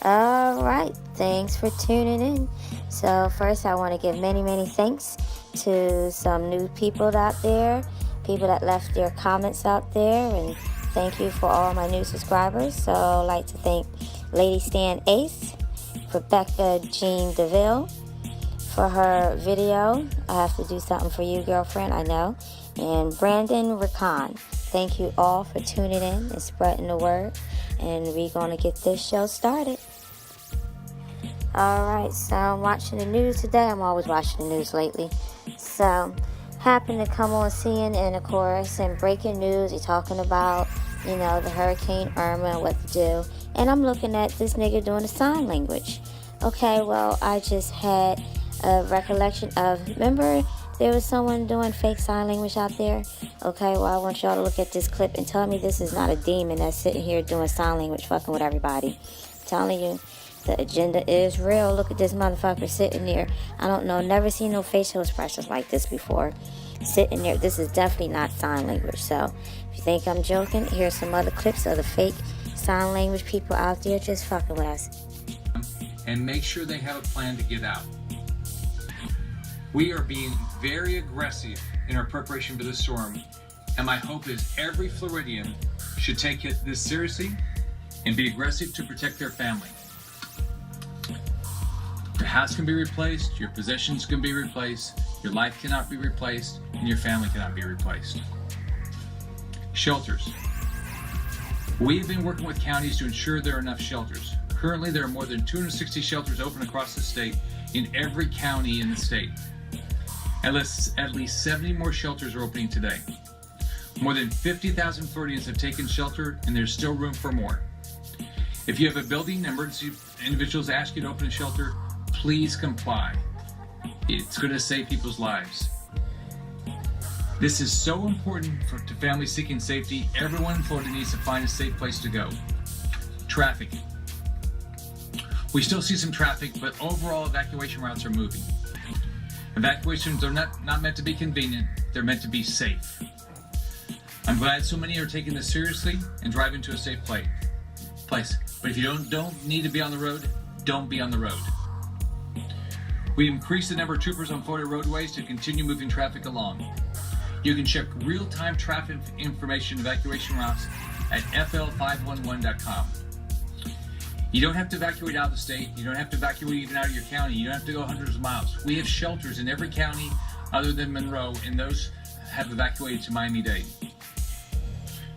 All right, thanks for tuning in. So first I want to give many thanks to some new people out there, people that left their comments out there, and thank you for all my new subscribers. So I'd like to thank Lady Stan Ace, Rebecca Jean DeVille for her video. I have to do something for you, girlfriend, I know. And Brandon Ricon. Thank you all for tuning in and spreading the word. And we're going to get this show started. Alright, so I'm watching the news today. I'm always watching the news lately. So, happened to come on CNN, of course, and breaking news. You're talking about, the Hurricane Irma and what to do. And I'm looking at this nigga doing the sign language. Okay, well, I just had a recollection of, remember there was someone doing fake sign language out there? Okay, well, I want y'all to look at this clip and tell me this is not a demon that's sitting here doing sign language, fucking with everybody. I'm telling you, the agenda is real. Look at this motherfucker sitting there. I don't know, never seen no facial expressions like this before. Sitting there, this is definitely not sign language. So, if you think I'm joking, here's some other clips of the fake sign language people out there just fucking with us. And make sure they have a plan to get out. We are being very aggressive in our preparation for the storm, and my hope is every Floridian should take this seriously and be aggressive to protect their family. Your house can be replaced, your possessions can be replaced, your life cannot be replaced, and your family cannot be replaced. Shelters. We have been working with counties to ensure there are enough shelters. Currently, there are more than 260 shelters open across the state in every county in the state. At least 70 more shelters are opening today. More than 50,000 Floridians have taken shelter, and there's still room for more. If you have a building, emergency individuals ask you to open a shelter, please comply. It's going to save people's lives. This is so important to families seeking safety. Everyone in Florida needs to find a safe place to go. Traffic. We still see some traffic, but overall evacuation routes are moving. Evacuations are not meant to be convenient, they're meant to be safe. I'm glad so many are taking this seriously and driving to a safe place. But if you don't need to be on the road, don't be on the road. We increased the number of troopers on Florida roadways to continue moving traffic along. You can check real-time traffic information evacuation routes at fl511.com. You don't have to evacuate out of the state. You don't have to evacuate even out of your county. You don't have to go hundreds of miles. We have shelters in every county other than Monroe, and those have evacuated to Miami-Dade.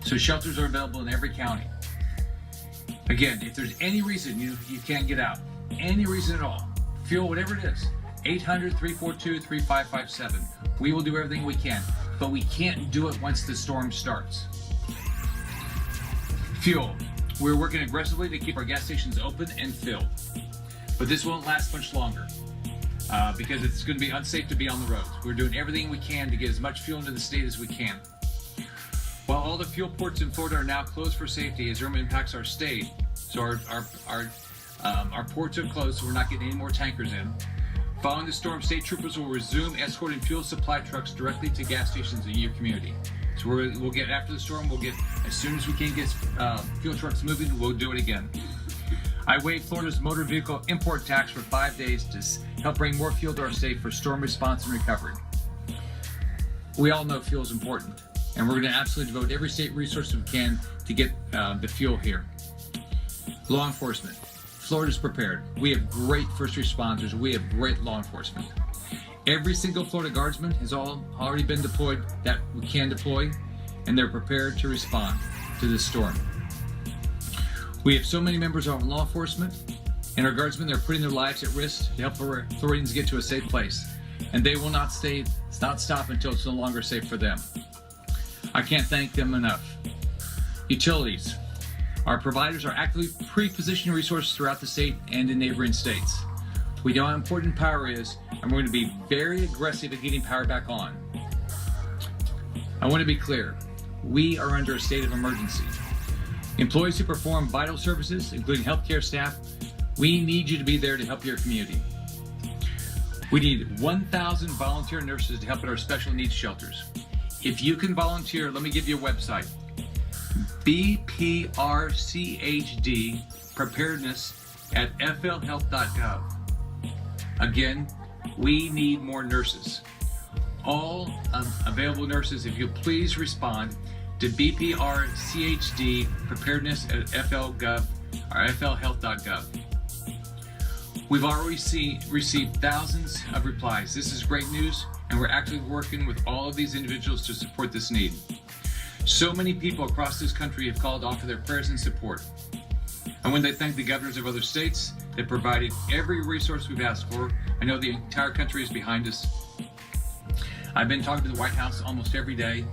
So shelters are available in every county. Again, if there's any reason you can't get out, any reason at all, fuel, whatever it is, 800-342-3557. We will do everything we can, but we can't do it once the storm starts. Fuel. We're working aggressively to keep our gas stations open and filled. But this won't last much longer because it's going to be unsafe to be on the roads. We're doing everything we can to get as much fuel into the state as we can. While all the fuel ports in Florida are now closed for safety as Irma impacts our state, so our ports are closed, so we're not getting any more tankers in. Following the storm, state troopers will resume escorting fuel supply trucks directly to gas stations in your community. So we'll get after the storm. We'll get as soon as we can get fuel trucks moving. We'll do it again. I waived Florida's motor vehicle import tax for 5 days to help bring more fuel to our state for storm response and recovery. We all know fuel is important, and we're going to absolutely devote every state resource we can to get the fuel here. Law enforcement. Florida's prepared. We have great first responders. We have great law enforcement. Every single Florida Guardsman has already been deployed that we can deploy, and they're prepared to respond to this storm. We have so many members of law enforcement and our Guardsmen, they're putting their lives at risk to help our Floridians get to a safe place, and they will not stop until it's no longer safe for them. I can't thank them enough. Utilities. Our providers are actively pre-positioning resources throughout the state and in neighboring states. We know how important power is, and we're going to be very aggressive at getting power back on. I want to be clear. We are under a state of emergency. Employees who perform vital services, including healthcare staff, we need you to be there to help your community. We need 1,000 volunteer nurses to help at our special needs shelters. If you can volunteer, let me give you a website. BPRCHD Preparedness at flhealth.gov. Again, we need more nurses. All available nurses, if you'll please respond to BPRCHD preparedness at flgov or flhealth.gov. We've already received thousands of replies. This is great news, and we're actively working with all of these individuals to support this need. So many people across this country have called to offer their prayers and support. I want to thank the governors of other states that provided every resource we've asked for. I know the entire country is behind us. I've been talking to the White House almost every day.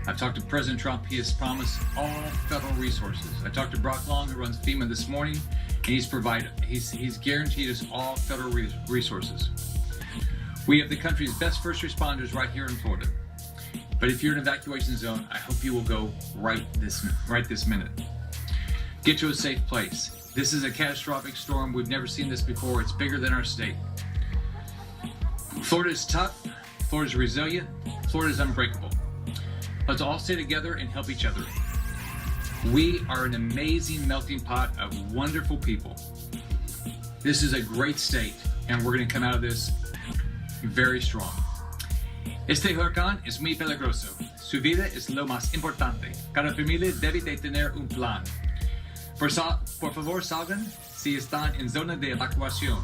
I've talked to President Trump. He has promised all federal resources. I talked to Brock Long, who runs FEMA, this morning, and he's guaranteed us all federal resources. We have the country's best first responders right here in Florida. But if you're in an evacuation zone, I hope you will go right this minute. Get to a safe place. This is a catastrophic storm. We've never seen this before. It's bigger than our state. Florida is tough. Florida is resilient. Florida is unbreakable. Let's all stay together and help each other. We are an amazing melting pot of wonderful people. This is a great state, and we're going to come out of this very strong. Este huracán es muy peligroso. Su vida es lo más importante. Cada familia debe de tener un plan. Por favor, salgan si están en zona de evacuación.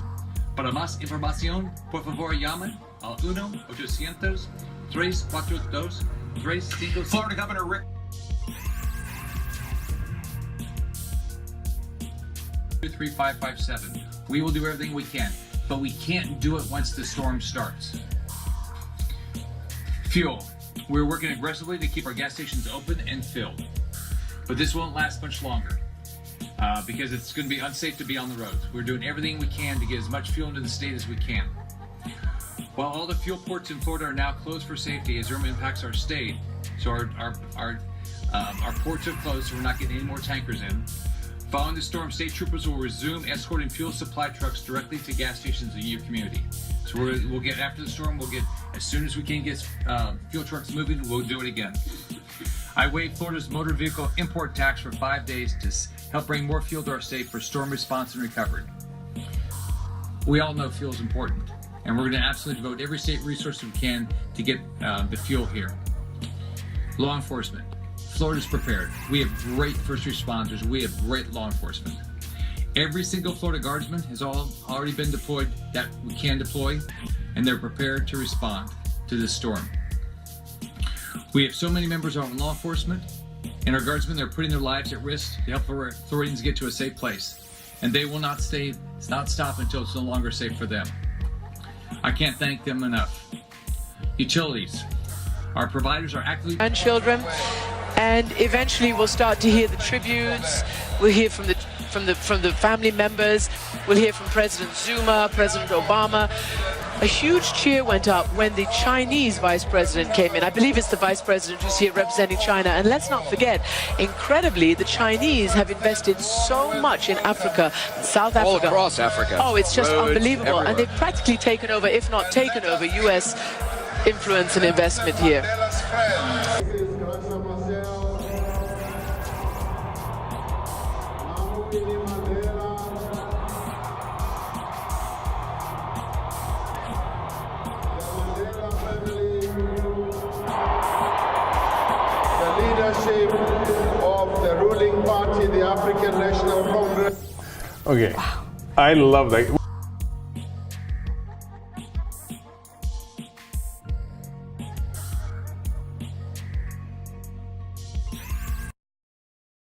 Para más información, por favor, llamen al 1-800-342-3555. Florida Governor Rick 3557. We will do everything we can, but we can't do it once the storm starts. Fuel. We're working aggressively to keep our gas stations open and filled, but this won't last much longer because it's going to be unsafe to be on the roads. We're doing everything we can to get as much fuel into the state as we can. While all the fuel ports in Florida are now closed for safety as IRMA impacts our state, so our ports are closed, so we're not getting any more tankers in. Following the storm, state troopers will resume escorting fuel supply trucks directly to gas stations in your community. So we'll get after the storm. We'll get as soon as we can get fuel trucks moving. We'll do it again. I waived Florida's motor vehicle import tax for 5 days to help bring more fuel to our state for storm response and recovery. We all know fuel is important, and we're going to absolutely devote every state resource we can to get the fuel here. Law enforcement. Florida's prepared. We have great first responders. We have great law enforcement. Every single Florida Guardsman has already been deployed that we can deploy, and they're prepared to respond to this storm. We have so many members of our law enforcement and our Guardsmen. They're putting their lives at risk to help our authorities get to a safe place, and they will not stop until it's no longer safe for them. I can't thank them enough. Utilities. Our providers are actively and children, and eventually we'll start to hear the tributes. We'll hear from the family members. We'll hear from President Zuma, President Obama. A huge cheer went up when the Chinese vice president came in. I believe it's the vice president who's here representing China. And let's not forget, incredibly, the Chinese have invested so much in Africa, South Africa. all across Africa. Oh, it's just Roads, unbelievable. everywhere. And they've practically taken over, if not taken over, U.S. influence and investment here. Of the ruling party, the African National Congress. Okay, I love that.